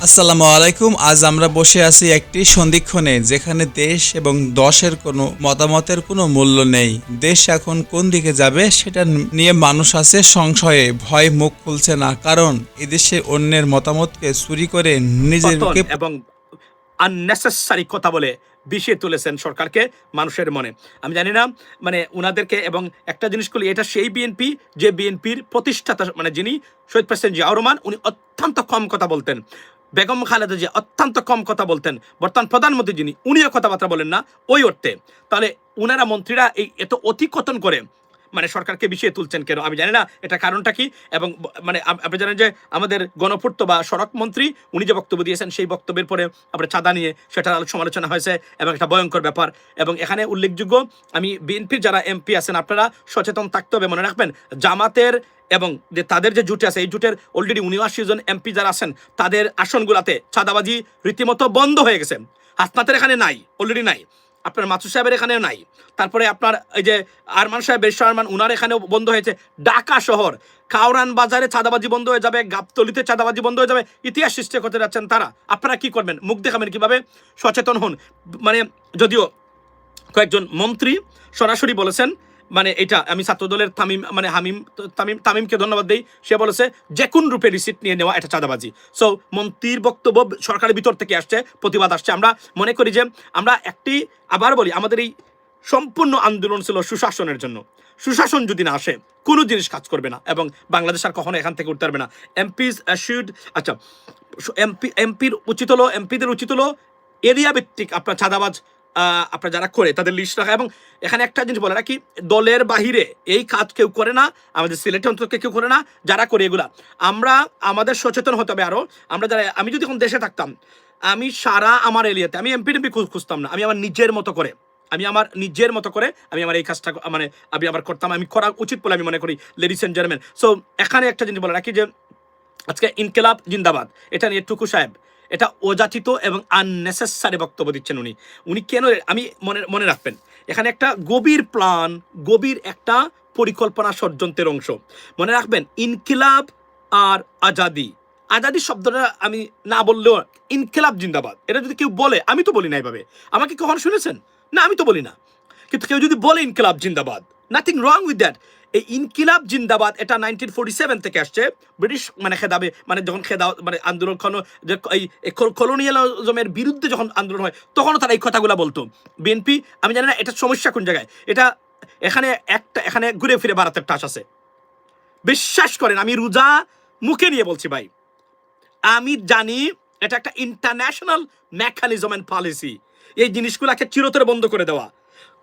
আসসালামু আলাইকুম। আজ আমরা বসে আছি একটি সন্ধিক্ষণে, যেখানে দেশ এবং দশের কোনো মতামতের কোনো মূল্য নেই। দেশ এখন কোন দিকে যাবে সেটা নিয়ে মানুষ আছে সংশয়ে, ভয় মুখ খুলছে না, কারণ এদেশে অন্যের মতামতকে চুরি করে পতন নিজেকে এবং আননেসেসারি কথা বলে বিষিয়ে তুলেছেন সরকারকে মানুষের মনে। আমি জানি না মানে উনাদেরকে, এবং একটা জিনিস করলি, এটা সেই বিএনপি যে বিএনপির প্রতিষ্ঠাতা, মানে যিনি শহীদ প্রেসিডেন্ট জিয়াউর রহমান, উনি অত্যন্ত কম কথা বলতেন। বেগম খালেদা জিয়া অত্যন্ত কম কথা বলতেন। বর্তমান প্রধানমন্ত্রী যিনি, উনিও কথাবার্তা বলেন না ওই অর্থে। তাহলে উনারা মন্ত্রীরা এই এত অতিকথন করে মানে সরকারকে বিষিয়ে তুলছেন কেন আমি জানি না, এটা কারণটা কি। এবং মানে আপনি জানেন যে আমাদের গণপূর্ত বা সড়ক মন্ত্রী উনি যে বক্তব্য দিয়েছেন, সেই বক্তব্যের পরে আপনার চাঁদা নিয়ে সেটার সমালোচনা হয়েছে এবং একটা ভয়ঙ্কর ব্যাপার। এবং এখানে উল্লেখযোগ্য, আমি বিএনপির যারা এমপি আছেন আপনারা সচেতন থাকতে হবে। মনে রাখবেন, জামাতের এবং যে তাদের যে জুটে আছে, এই জুটের অলরেডি 79 জন এমপি যারা আছেন, তাদের আসনগুলাতে চাঁদাবাজি রীতিমতো বন্ধ হয়ে গেছে। হাসনাতের এখানে নাই, অলরেডি নাই। আপনার মাসুদ সাহেবের এখানেও নাই। তারপরে আপনার এই যে আরমান সাহেব, বেশর আরমান, উনার এখানেও বন্ধ হয়েছে। ঢাকা শহর কাউরান বাজারে চাঁদাবাজি বন্ধ হয়ে যাবে, গাবতলিতে চাঁদাবাজি বন্ধ হয়ে যাবে। ইতিহাস সৃষ্টি করতে যাচ্ছেন তারা। আপনারা কি করবেন? মুখ দেখাবেন কিভাবে? সচেতন হন। মানে যদিও কয়েকজন মন্ত্রী সরাসরি বলেছেন, মানে এটা আমি ছাত্রদলের তামিম, মানে তামিমকে ধন্যবাদ দেই। সে বলেছে যে কোন রূপে রিসিপ্ট নিয়ে নেওয়া এটা চাঁদাবাজি। সো মন্ত্রীর বক্তব্য সরকারের ভিতর থেকে আসছে, প্রতিবাদ আসছে। আমরা মনে করি যে আমরা একটি, আবার বলি, আমাদের এই সম্পূর্ণ আন্দোলন ছিল সুশাসনের জন্য। সুশাসন যদি না আসে, কোনো জিনিস কাজ করবে না, এবং বাংলাদেশ আর কখনো এখান থেকে উঠতে পারবে না। এমপিজ শুড, আচ্ছা, এমপিদের উচিত হলো এরিয়া ভিত্তিক আপনার চাঁদাবাজ আপনার যারা করে তাদের লিস্ট রাখা। এবং এখানে একটা জিনিস বলে রাখি, দলের বাহিরে এই কাজ কেউ করে না, আমাদের সিলেটে অন্তত কেউ করে না। যারা করে এগুলা, আমরা আমাদের সচেতন হতে হবে আরো। আমরা যারা, আমি যদি এখন দেশে থাকতাম, আমি সারা আমার এরিয়াতে আমি এমপি খুঁজতাম না। আমি আমার নিজের মতো করে আমি আমার এই কাজটা মানে আমি আবার করতাম। আমি করা উচিত বলে আমি মনে করি, লেডিস এন্ড জেন্টলম্যান। সো এখানে একটা জিনিস বলে রাখি যে আজকে ইনকিলাব জিন্দাবাদ এটা নিয়ে টুকু সাহেব এটা অযাচিত এবং আননেসেসারি বক্তব্য দিচ্ছেন উনি কেন, আমি মনে রাখবেন, এখানে একটা গভীর প্ল্যান, গভীর একটা পরিকল্পনা, ষড়যন্ত্রের অংশ। মনে রাখবেন, ইনকিলাব আর আজাদি, আজাদি শব্দটা আমি না বললেও ইনকিলাব জিন্দাবাদ এটা যদি কেউ বলে, আমি তো বলি না এইভাবে। আমাকে কখন শুনেছেন? না, আমি তো বলি না। কিন্তু কেউ যদি বলে ইনকিলাব জিন্দাবাদ, নাথিং রং উইথ দ্যাট। এই ইনকিলাব জিন্দাবাদ এটা 1947 থেকে আসছে, ব্রিটিশ মানে খেদাবে, মানে যখন মানে আন্দোলন, যে এই কলোনিয়ালিজমের বিরুদ্ধে যখন আন্দোলন হয়, তখনও তারা এই কথাগুলো বলতো। বিএনপি, আমি জানি না এটা সমস্যা কোন জায়গায়। এটা এখানে ঘুরে ফিরে ভারতের টাচ আছে। বিশ্বাস করেন, আমি রোজা মুখে নিয়ে বলছি ভাই, আমি জানি এটা একটা ইন্টারন্যাশনাল মেকানিজম এন্ড পলিসি। এই জিনিসগুলোকে চিরতরে বন্ধ করে দেওয়া।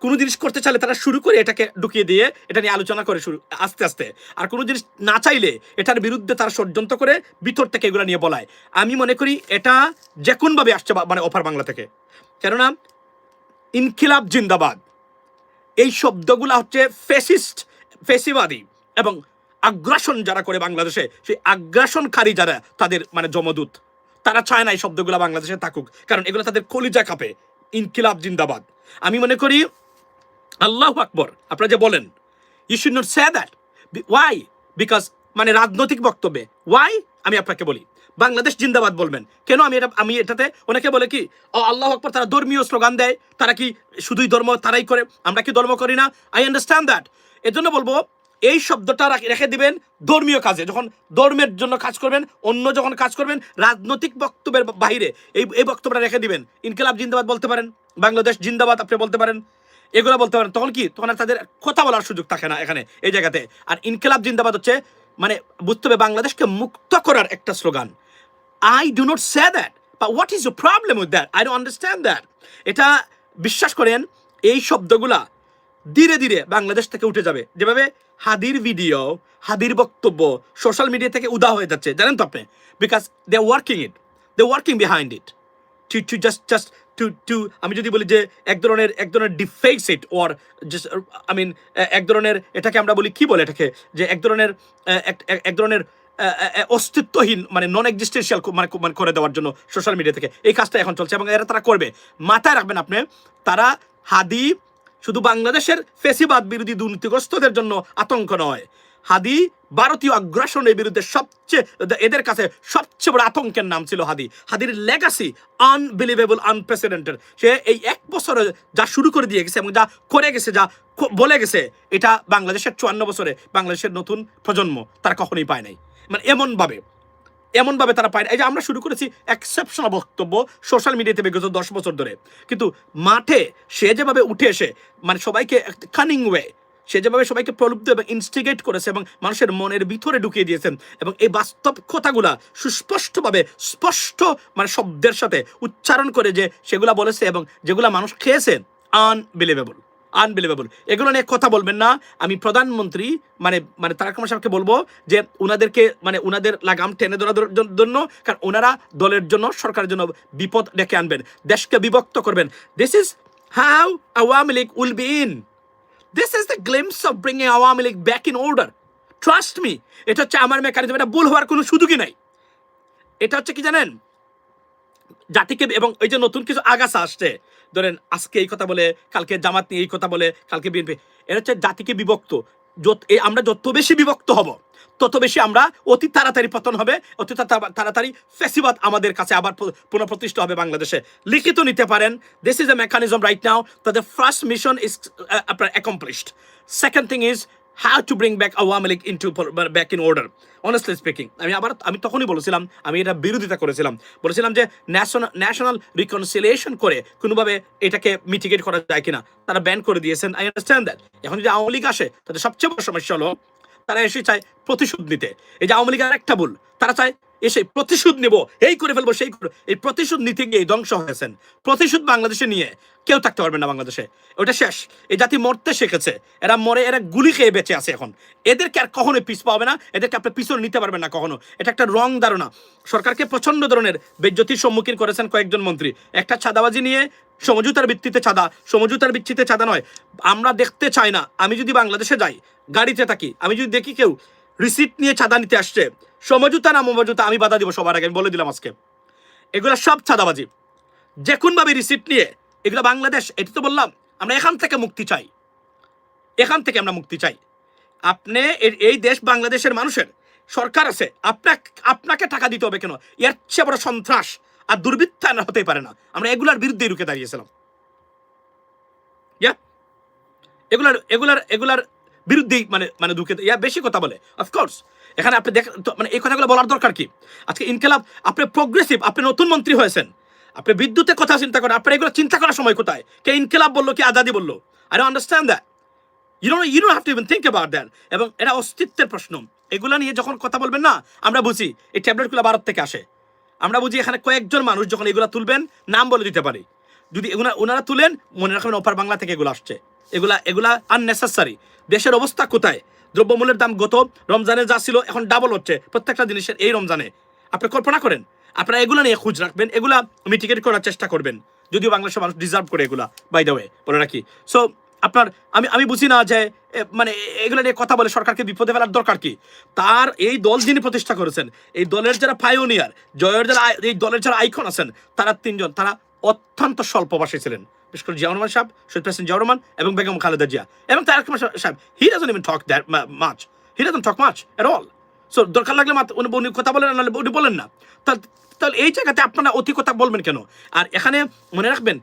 কোনো জিনিস করতে চাইলে তারা শুরু করে এটাকে ঢুকিয়ে দিয়ে এটা নিয়ে আলোচনা করে শুরু আস্তে আস্তে, আর কোনো জিনিস না চাইলে এটার বিরুদ্ধে তারা ষড়যন্ত্র করে ভিতর থেকে এগুলো নিয়ে বলায়। আমি মনে করি এটা যে কোনভাবে আসছে, মানে অফার বাংলা থেকে। কেননা ইনকিলাব জিন্দাবাদ এই শব্দগুলা হচ্ছে ফেসিবাদী এবং আগ্রাসন যারা করে বাংলাদেশে, সেই আগ্রাসনকারী যারা, তাদের মানে জমদূত, তারা চায় না এই শব্দগুলো বাংলাদেশে থাকুক, কারণ এগুলো তাদের কলিজা কাঁপে। ইনকিলাব জিন্দাবাদ, আমি মনে করি আল্লাহু আকবর আপনারা যে বলেন, you should not say that. Why? Because মানে রাজনৈতিক বক্তব্যে। ওয়াই? আমি আপনাকে বলি, বাংলাদেশ জিন্দাবাদ বলবেন কেন? আমি এটাতে, অনেকে বলে কি, ও আল্লাহু আকবর, তারা ধর্মীয় স্লোগান দেয়, তারা কি শুধুই ধর্ম তারাই করে, আমরা কি ধর্ম করি না? I understand that. এজন্য বলবো, এই শব্দটা রেখে দিবেন ধর্মীয় কাজে, যখন ধর্মের জন্য কাজ করবেন, অন্য যখন কাজ করবেন, রাজনৈতিক বক্তব্যের বাইরে এই বক্তব্যটা রেখে দিবেন। ইনকিলাব জিন্দাবাদ বলতে পারেন, বাংলাদেশ জিন্দাবাদ আপনি বলতে পারেন, এগুলো বলতে পারেন। তখন কি, তখন আর তাদের কথা বলার সুযোগ থাকে না এখানে, এই জায়গাতে। আর ইনকিলাব জিন্দাবাদ হচ্ছে মানে বুঝতে হবে বাংলাদেশকে মুক্ত করার একটা slogan. I do not say that, but what is the problem with that? I don't understand that. এটা বিশ্বাস করেন, এই শব্দগুলা ধীরে ধীরে বাংলাদেশ থেকে উঠে যাবে। যেভাবে হাদির ভিডিও, হাদির বক্তব্য সোশ্যাল মিডিয়া থেকে উদা হয়ে যাচ্ছে, জানেন তো আপনি? Because they working behind it to just to আমি যদি বলি যে এক ধরনের defects it, or just I mean এক ধরনের, এটাকে আমরা বলি কি বলে এটাকে, যে এক ধরনের অস্তিত্বহীন, মানে নন এক্সিস্টেন্সিয়াল মানে করে দেওয়ার জন্য সোশ্যাল মিডিয়া থেকে এই কাজটা এখন চলছে, এবং এরা তারা করবে। মাথায় রাখবেন আপনি, তারা হাদি শুধু বাংলাদেশের ফেসিবাদ বিরোধী দুর্নীতিগ্রস্তদের জন্য আতঙ্ক নয়, হাদি ভারতীয় আগ্রাসনের বিরুদ্ধে এদের কাছে সবচেয়ে বড় আতঙ্কের নাম ছিল হাদি। হাদির লেগাসি আনবিলিভেবল, আনপ্রেসিডেন্টেড। সে এই 1 বছরে যা শুরু করে দিয়ে গেছে এবং যা করে গেছে, যা বলে গেছে, এটা বাংলাদেশের 54 বছরে বাংলাদেশের নতুন প্রজন্ম তারা কখনোই পায় নাই। মানে এমনভাবে তারা পায় না। এই যে আমরা শুরু করেছি এক্সেপশনাল বক্তব্য সোশ্যাল মিডিয়াতে বিগত 10 বছর ধরে, কিন্তু মাঠে সে যেভাবে উঠে এসে মানে সবাইকে কানিং ওয়ে, সে যেভাবে সবাইকে প্রলুব্ধ এবং ইনস্টিগেট করেছে এবং মানুষের মনের ভিতরে ঢুকিয়ে দিয়েছেন, এবং এই বাস্তব কথাগুলা সুস্পষ্টভাবে স্পষ্ট মানে শব্দের সাথে উচ্চারণ করে যে সেগুলা বলেছে এবং যেগুলা মানুষ খেয়েছে, আনবিলিভেবল। এগুলো নিয়ে কথা বলবেন না। আমি প্রধানমন্ত্রী মানে তারেক রহমান সাহেবকে বলবো যে উনাদেরকে মানে উনাদের লাগাম টেনে ধরার জন্য, কারণ ওনারা দলের জন্য, সরকারের জন্য বিপদ ডেকে আনবেন, দেশকে বিভক্ত করবেন। This is how Awami League will be in. This is the glimpse of bringing Awami League back in order. Trust me, এটা হচ্ছে আমার মেকানিজম, এটা ভুল হওয়ার কোনো সুযোগই নাই। এটা হচ্ছে কি জানেন, জাতিকে, এবং এই যে নতুন কিছু আগাছা আসছে, ধরেন আজকে এই কথা বলে, কালকে জামাত নিয়ে এই কথা বলে, কালকে বিএনপি, এটা হচ্ছে জাতিকে বিভক্ত। আমরা যত বেশি বিভক্ত হব তত বেশি আমরা অতি তাড়াতাড়ি পতন হবে, অতি তাড়াতাড়ি ফ্যাসিবাদ আমাদের কাছে আবার পুনঃপ্রতিষ্ঠিত হবে বাংলাদেশে। লিখিত নিতে পারেন, this is a mechanism right now, the first mission is আপনার accomplished. Second thing is how to bring back Awami League into back in order. Honestly speaking, আমি তখনই বলেছিলাম, আমি এটা বিরোধিতা বলেছিলাম যে ন্যাশনাল রিকনসিলিয়েশন করে কোনোভাবে এটাকে মিটিগেট করা যায় কিনা। তারা ব্যান করে দিয়েছেন, আই আন্ডারস্ট্যান্ড দ্যাট। এখন যদি আওয়ামী লীগ আসে, তাদের সবচেয়ে বড় সমস্যা হলো তারা এসে চায় প্রতিশোধ নিতে। এই যে আওয়ামী লীগের একটা ভুল, তারা চায় এসে প্রতিশোধ নেব, এই করে ফেলবো, সেই করে। এই প্রতিশোধ নিতে গিয়ে ধ্বংস হয়েছেন। প্রতিশোধ বাংলাদেশে নিয়ে কেউ থাকতে পারবে না বাংলাদেশে, ওটা শেষ। এই জাতি মরতে শিখেছে, এরা মরে, এরা গুলি খেয়ে বেঁচে আছে এখন। এদেরকে আর কখনোই পিছ পাবে না, এদেরকে আপনি পিছনে নিতে পারবেন না কখনো। এটা একটা রং ধারণা। সরকারকে প্রচন্ড ধরনের বেজ্জতির সম্মুখীন করেছেন কয়েকজন মন্ত্রী, একটা চাঁদাবাজি নিয়ে, সমঝোতার ভিত্তিতে চাঁদা নয়। আমরা দেখতে চাই না, আমি যদি বাংলাদেশে যাই, গাড়িতে থাকি, আমি যদি দেখি কেউ রিসিট নিয়ে চাঁদা নিতে আসছে, সমঝোতা না মমঝোতা, আমি বাধা দিব সবার আগে, আমি বলে দিলাম আজকে। এগুলো সব চাঁদাবাজি, যে কোনভাবে রিসিট নিয়ে, এগুলো বাংলাদেশ। এটা তো বললাম, আমরা এখান থেকে মুক্তি চাই, আমরা মুক্তি চাই। আপনি এই দেশ বাংলাদেশের মানুষের সরকার আছে, আপনাকে টাকা দিতে হবে কেন? এর চেয়ে বড় সন্ত্রাস আর দুর্বৃত্তায়ন হতেই পারে না। আমরা এগুলার বিরুদ্ধে রুখে দাঁড়িয়েছিলাম, এগুলার বিরুদ্ধেই মানে দুঃখে বেশি কথা বলে। অফকোর্স এখানে আপনি দেখেন মানে এই কথাগুলো বলার দরকার কি? আজকে ইনকিলাব, আপনি প্রোগ্রেসিভ, আপনি নতুন মন্ত্রী হয়েছেন, আপনি বিদ্যুতের কথা চিন্তা করেন, আপনার এগুলো চিন্তা করার সময় কোথায়? কে ইনকিলাব বললো, কি আজাদি বললো? I don't understand that. You don't have to even think about that. এবং এটা অস্তিত্বের প্রশ্ন। এগুলা নিয়ে যখন কথা বলবেন না, আমরা বুঝি এই ট্যাবলেটগুলো ভারত থেকে আসে। আমরা বুঝি এখানে কয়েকজন মানুষ যখন এগুলা তুলবেন, নাম বলে দিতে পারি, যদি ওনারা তুলেন, মনে রাখবেন ওপার বাংলা থেকে এগুলো আসছে। এগুলা আননেসেসারি। দেশের অবস্থা কোথায়? দ্রব্যমূল্যের দাম গত রমজানে যা ছিল এখন ডাবল হচ্ছে প্রত্যেকটা জিনিসের এই রমজানে। আপনি কল্পনা করেন, আপনারা এগুলা নিয়ে খোঁজ রাখবেন, এগুলা মিটিগেট করার চেষ্টা করবেন, যদিও বাংলাদেশের মানুষ ডিজার্ভ করে এগুলা, বাই দ্য ওয়ে বলে রাখি। সো আপনার আমি বুঝি না যে মানে এগুলো নিয়ে কথা বলে সরকারকে বিপদে ফেলার দরকার কি? তার এই দল যিনি প্রতিষ্ঠা করেছেন, এই দলের যারা পায়োনিয়ার, এই দলের যারা আইকন আছেন, তারা তিনজন, তারা অত্যন্ত স্বল্পভাষী ছিলেন। বিশেষ করে জিয়াউর রহমান সাহেব, শহীদ প্রেসিডেন্ট জিয়াউর রহমান এবং বেগম খালেদা জিয়া এবং তারেক রহমান সাহেব। He doesn't even talk that much, at all. So দরকার লাগলে উনি কথা বলেন, নাহলে উনি বলেন না। তাহলে এই জায়গাতে আপনারা অতি কথা বলবেন কেন? আর এখানে মনে রাখবেন,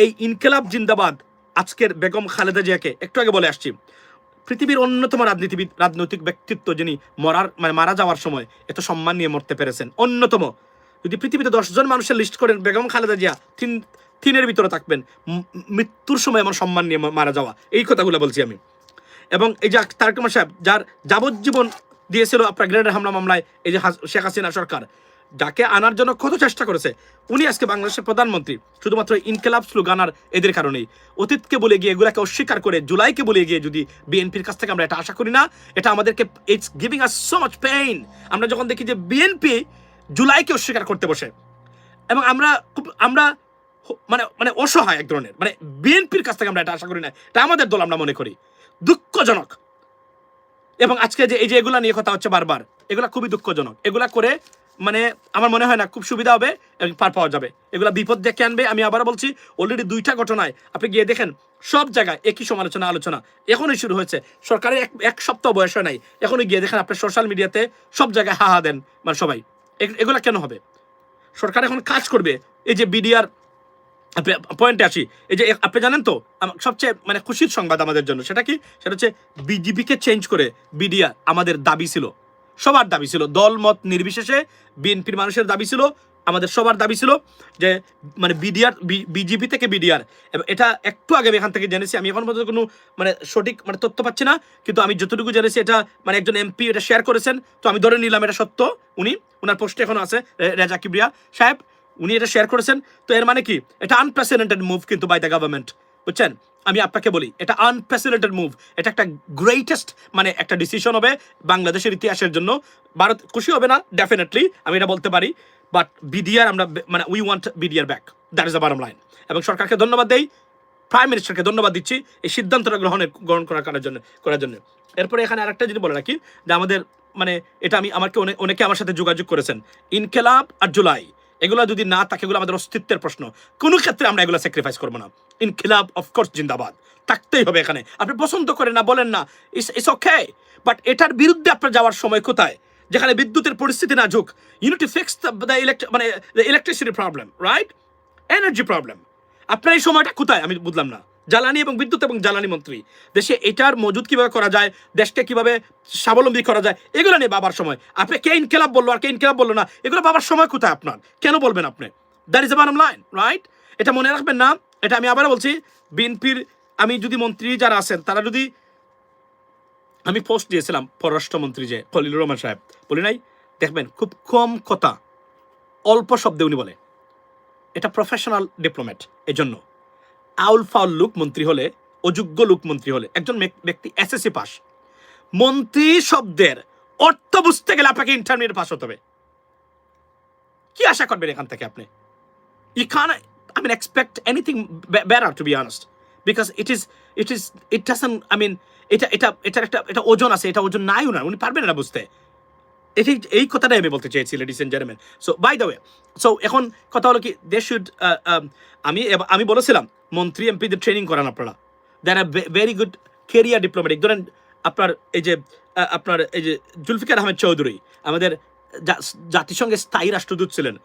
এই ইনকিলাব জিন্দাবাদ আজকের বেগম খালেদা জিয়াকে একটু আগে বলে আসছি, পৃথিবীর অন্যতম রাজনৈতিক ব্যক্তিত্ব, যিনি মারা যাওয়ার সময় এত সম্মান নিয়ে মরতে পেরেছেন, অন্যতম। যদি পৃথিবীতে 10 জন মানুষের লিস্ট করেন, বেগম খালেদা জিয়া তিনের ভিতরে থাকবেন। মৃত্যুর সময় আমার সম্মান নিয়ে মারা যাওয়া, এই কথাগুলো বলছি আমি। এবং এই যে তারেক রহমান সাহেব, যার যাবজ্জীবন দিয়েছিল আপনার গ্রেনেড হামলা মামলায়, এই যে শেখ হাসিনা সরকার, যাকে আনার জন্য কত চেষ্টা করেছে, উনি আজকে বাংলাদেশের প্রধানমন্ত্রী শুধুমাত্র ইনকিলাব স্লোগানার এদের কারণেই। অতীতকে বলে গিয়ে, এগুলাকে অস্বীকার করে, জুলাইকে বলে গিয়ে যদি বিএনপির কাছ থেকে আমরা এটা আশা করি না, এটা আমাদেরকে it's giving us so much pain. আমরা যখন দেখি যে বিএনপি জুলাইকে অস্বীকার করতে বসে, এবং আমরা মানে অসহায় এক ধরনের, মানে বিএনপির কাছ থেকে আমরা এটা আশা করি না, এটা আমাদের দল আমরা মনে করি, দুঃখজনক। এবং আজকে যে এই যে এগুলা নিয়ে কথা হচ্ছে বারবার, এগুলা খুবই দুঃখজনক। এগুলা করে মানে আমার মনে হয় না খুব সুবিধা হবে এবং পার পাওয়া যাবে। এগুলা বিপদ ডেকে আনবে। আমি আবার বলছি, অলরেডি 2টা ঘটনায় আপনি গিয়ে দেখেন, সব জায়গায় একই সমালোচনা আলোচনা এখনই শুরু হয়েছে। সরকারের এক সপ্তাহ বয়স হয় নাই, এখনই গিয়ে দেখেন আপনার সোশ্যাল মিডিয়াতে সব জায়গায় হাহা দেন মানে সবাই। এগুলা কেন হবে? সরকার এখন কাজ করবে। এই যে বিডিআর পয়েন্টে আসি, এই যে আপনি জানেন তো সবচেয়ে মানে খুশির সংবাদ আমাদের জন্য সেটা কি? সেটা হচ্ছে বিজেপিকে চেঞ্জ করে বিডিআর আমাদের দাবি ছিল, সবার দাবি ছিল, দল মত নির্বিশেষে বিএনপির মানুষের দাবি ছিল, আমাদের সবার দাবি ছিল যে মানে বিডিআর, বিজেপি থেকে বিডিআর। এটা একটু আগে আমি এখান থেকে জেনেছি, আমি এখন পর্যন্ত কোনো মানে সঠিক মানে তথ্য পাচ্ছি না, কিন্তু আমি যতটুকু জেনেছি এটা মানে একজন এমপি এটা শেয়ার করেছেন, তো আমি ধরে নিলাম এটা সত্য। ওনার পোস্টে এখনো আছে, রেজা কিবরিয়া সাহেব, উনি এটা শেয়ার করেছেন। তো এর মানে কি? এটা আনপ্রেসিডেন্টেড মুভ কিন্তু বাই দ্য গভর্নমেন্ট, বুঝছেন? আমি আপনাকে বলি এটা আনপ্রেসিডেন্টেড মুভ, এটা একটা গ্রেটেস্ট মানে একটা ডিসিশন হবে বাংলাদেশের ইতিহাসের জন্য। ভারত খুশি হবে না ডেফিনেটলি, আমি এটা বলতে পারি, বাট বিডিআর আমরা মানে we want BDR back, that is the bottom line. এবং সরকারকে ধন্যবাদ দেই, প্রাইম মিনিস্টারকে ধন্যবাদ দিচ্ছি এই সিদ্ধান্তটা গ্রহণ করার জন্য। এরপরে এখানে আরেকটা জিনিস বলে রাখি যে আমাদের মানে এটা আমি আমাকে অনেকে আমার সাথে যোগাযোগ করেছেন, ইনকেলাব আর জুলাই এগুলো যদি না থাকে, এগুলো আমাদের অস্তিত্বের প্রশ্ন, কোনো ক্ষেত্রে আমরা এগুলো স্যাক্রিফাইস করবো না। ইনকিলাব অফকোর্স জিন্দাবাদ, থাকতেই হবে এখানে। আপনি পছন্দ করেন না বলেন না, ইটস ওকে, বাট এটার বিরুদ্ধে আপনার যাওয়ার সময় কোথায়? যেখানে বিদ্যুতের পরিস্থিতি নাজুক, you need to fix the electricity problem, right? Energy problem. আপনার এই সময়টা কোথায় আমি বুঝলাম না। জ্বালানি এবং বিদ্যুৎ এবং জ্বালানি মন্ত্রী, দেশে এটার মজুদ কিভাবে করা যায়, দেশকে কিভাবে স্বাবলম্বী করা যায়, এগুলো নিয়ে বাবার সময়। আপনি কে ইনকিলাব বললো আর কে ইনকিলাব বললো না, এগুলো বাবার সময় কোথায় আপনার? কেন বলবেন আপনি? That is the bottom line, right? এটা মনে রাখবেন না। এটা আমি আবারও বলছি, বিএনপির আমি যদি মন্ত্রী যারা আছেন তারা যদি, আমি পোস্ট দিয়েছিলাম পররাষ্ট্রমন্ত্রী যে খলিলুর রহমান সাহেব, বলি নাই? দেখবেন খুব কম কথা অল্প শব্দে উনি বলে, এটা প্রফেশনাল ডিপ্লোম্যাট। এজন্য আউল ফাউল লুক মন্ত্রী হলে, অযোগ্য লোক মন্ত্রী হলে, একজন ব্যক্তি এসএসসি পাস, মন্ত্রী শব্দের অর্থ বুঝতে গেলে আপনাকে ইন্টারমিডিয়েট পাস হতে হবে। কি আশা করবেন এখান থেকে আপনি? You can't, I mean, expect anything better, to be honest, because it doesn't, I mean, এটা ওজন আছে, এটা ওজন নাই উনি পারবেন না বুঝতে। এই কথাটাই আমি বলতে চেয়েছি, ladies and gentleman. So by the way, so এখন কথা হলো কি, দে শুড, আমি বলেছিলাম মন্ত্রী এমপিদের ট্রেনিং করান আপনারা, that are very good career diplomatic. ধরেন আপনার এই যে জুলফিকার আহমেদ চৌধুরী আমাদের জাতিসংঘের স্থায়ী রাষ্ট্রদূত ছিলেন।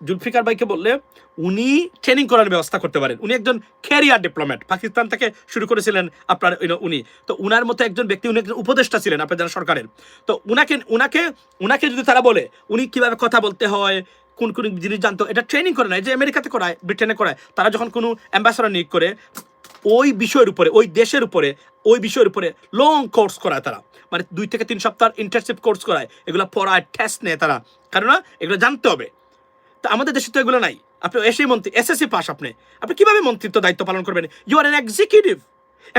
জুলফিকার ভাইকে বললে উনি ট্রেনিং করার ব্যবস্থা করতে পারেন। উনি একজন ক্যারিয়ার ডিপ্লোম্যাট, পাকিস্তান থেকে শুরু করেছিলেন আপনার উনি। তো উনার মতো একজন ব্যক্তি, উনি একজন উপদেষ্টা ছিলেন আপনার যারা সরকারের। তো উনাকে যদি তারা বলে উনি কিভাবে কথা বলতে হয়, কোন কোন জিনিস জানতো, এটা ট্রেনিং করে না, যে আমেরিকাতে করায়, ব্রিটেনে করায়। তারা যখন কোনো অ্যাম্বাসাডার নিয়োগ করে ওই বিষয়ের উপরে, ওই দেশের উপরে, ওই বিষয়ের উপরে লং কোর্স করায় তারা, মানে 2 থেকে 3 সপ্তাহ ইন্টার্নশিপ কোর্স করায়, এগুলো পড়ায়, টেস্ট নেয় তারা, কারণ এগুলো জানতে হবে। তা আমাদের দেশে তো এগুলো নাই। আপনি এসেই মন্ত্রী, এসএসসি পাস, আপনি কিভাবে মন্ত্রিত্ব দায়িত্ব পালন করবেন? You are an executive.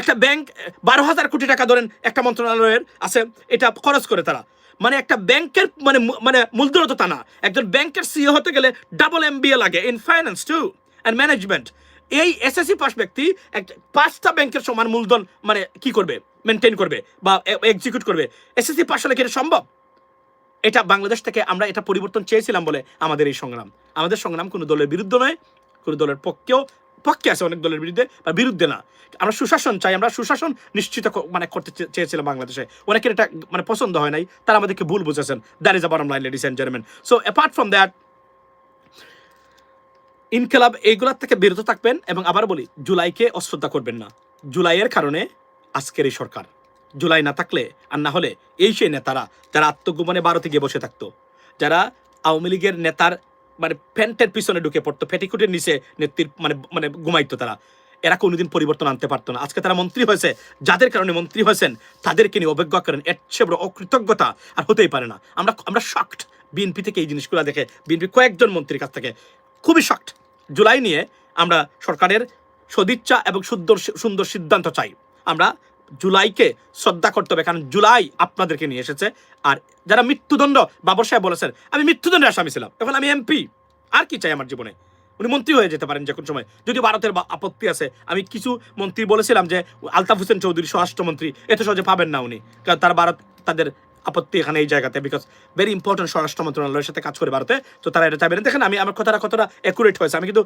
একটা ব্যাংক 12,000 কোটি টাকা ধরেন একটা মন্ত্রণালয়ের আছে, এটা খরচ করে তারা, মানে একটা ব্যাংকের মানে মূলধন তো তা না। একজন ব্যাংকের সিইও হতে গেলে ডাবল MBA লাগে in finance too and management. এই এসএসসি পাস ব্যক্তি 5টা ব্যাংকের সমান মূলধন মানে কি করবে, মেনটেন করবে বা এক্সিকিউট করবে? এসএসসি পাস হলে কি এটা সম্ভব? এটা বাংলাদেশ থেকে আমরা এটা পরিবর্তন চেয়েছিলাম বলে আমাদের এই সংগ্রাম। আমাদের সংগ্রাম কোনো দলের বিরুদ্ধে নয়, কোনো দলের পক্ষে আছে, অনেক দলের বিরুদ্ধে না। আমরা সুশাসন চাই, আমরা সুশাসন নিশ্চিত মানে করতে চেয়েছিলাম বাংলাদেশে। অনেকের এটা মানে পছন্দ হয় নাই, তারা আমাদেরকে ভুল বুঝেছেন। That is the bottom line, ladies and gentleman. So apart from that, ইনকিলাব এইগুলার থেকে বিরত থাকবেন। এবং আবার বলি, জুলাইকে অশ্রদ্ধা করবেন না। জুলাইয়ের কারণে আজকের এই সরকার, জুলাই না থাকলে আর না হলে এই সেই নেতারা যারা আত্মগোপনে ভারতে গিয়ে বসে থাকতো, যারা আওয়ামী লীগের নেতার মানে প্যান্টের পিছনে ঢুকে পড়তো, পেটিকুটের নিচে নেত্রীর মানে ঘুমাইতো, তারা এরা কোনোদিন পরিবর্তন আনতে পারতো না। আজকে তারা মন্ত্রী হয়েছে, যাদের কারণে মন্ত্রী হয়েছেন তাদেরকে নিয়ে অবজ্ঞা করেন, এর চেয়ে বড় অকৃতজ্ঞতা আর হতেই পারে না। আমরা শকড বিএনপি থেকে এই জিনিসগুলো দেখে, বিএনপি কয়েকজন মন্ত্রীর কাছ থেকে খুবই শকড। জুলাই নিয়ে আমরা সরকারের সদিচ্ছা এবং সুন্দর সিদ্ধান্ত চাই। আমরা জুলাইকে শ্রদ্ধা করতে হবে, কারণ জুলাই আপনাদেরকে নিয়ে এসেছে। আর যারা মৃত্যুদণ্ড, বাবর সাহেব বলেছেন আমি মৃত্যুদণ্ডের আসামি ছিলাম, এখন আমি এমপি, আর কি চাই আমার জীবনে? উনি মন্ত্রী হয়ে যেতে পারেন যে কোনো সময়, যদি ভারতের আপত্তি আছে। আমি কিছু মন্ত্রী বলেছিলাম যে আলতাফ হোসেন চৌধুরী স্বরাষ্ট্রমন্ত্রী, এত সহজে পাবেন না উনি, কারণ তারা তাদের আপত্তি এখানে এই জায়গাতে, বিকজ ভেরি ইম্পর্টেন্ট স্বরাষ্ট্র মন্ত্রণালয়ের সাথে কাজ করে ভারতে, তো তারা এটা চাইবেন। দেখেন আমি আমার কথাটা কতটা অ্যাকুরেট হয়েছে। আমি কিন্তু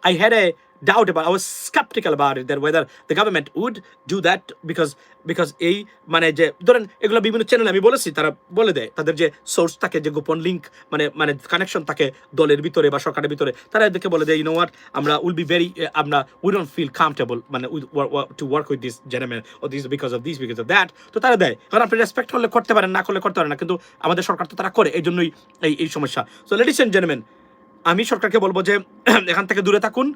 I had a doubt about, I was skeptical about it, that whether the government would do that, because এই মানে যে ধরেন এগুলো বিভিন্ন চ্যানেলে আমি বলেছি, তারা বলে দেয় তাদের যে সোর্স থাকে, যে গোপন লিঙ্ক মানে কানেকশন থাকে দলের ভিতরে বা সরকারের ভিতরে, তারা এদেরকে বলে দেয়, ইউ নো হোয়াট, আমরা উইল বি ভেরি, আমরা উই ডোন্ট ফিল কমফর্টেবল মানে to work with this gentleman ও দিস বিকজ অফ দ্যাট। তো তারা দেয়, কারণ আপনি রেসপেক্ট হলে করতে পারেন, না করলে করতে পারেন না, কিন্তু আমাদের সরকার তো তারা করে, এই জন্যই এই সমস্যা। সো লেডিস এন্ড জেন্টলম্যান, আমি সরকারকে বলবো যে এখান থেকে দূরে থাকুন,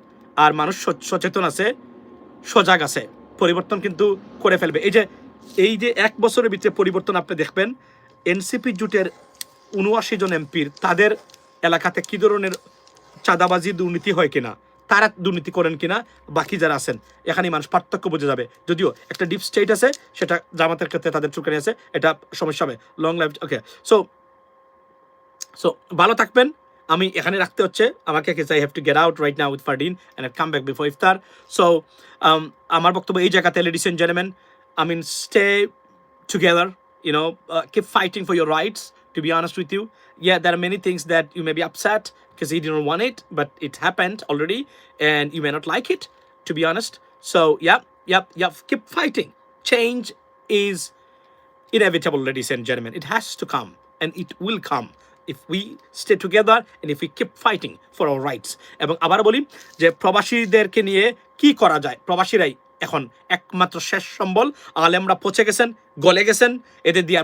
আর মানুষ সচেতন আছে, সজাগ আছে, পরিবর্তন কিন্তু করে ফেলবে। এই যে 1 বছরের ভিতরে পরিবর্তন আপনি দেখবেন, এনসিপি জোটের 79 জন এমপির তাদের এলাকাতে কি ধরনের চাঁদাবাজি দুর্নীতি হয় কিনা, তারা দুর্নীতি করেন কিনা, বাকি যারা আছেন, এখানে মানুষ পার্থক্য বুঝে যাবে। যদিও একটা ডিপ স্টেট আছে, সেটা জামাতের ক্ষেত্রে তাদের চুলকানি আছে, এটা সমস্যা হবে, লং লাইফ। ওকে, সো ভালো থাকবেন। আমি এখানে রাখতে হচ্ছে আমাকে, I have to get out right now with Fardin and come back before iftar. So আমার বক্তব্য এই জায়গাতে, ladies and gentleman, I mean, stay together, keep fighting for your rights, to be honest with you. Yeah, there are many things that you may be upset because you didn't want it, but it happened already and you may not like it, to be honest. So, keep fighting. Change is inevitable, ladies and gentlemen. It has to come and it will come if we stay together and if we keep fighting for our rights. এবং আবার বলি যে প্রবাসীদেরকে নিয়ে কি করা যায়, প্রবাসীরাই এখন একমাত্র শেষ সম্বল। আলেমরা পচে গেছেন, গলে গেছেন, এদের দিয়ে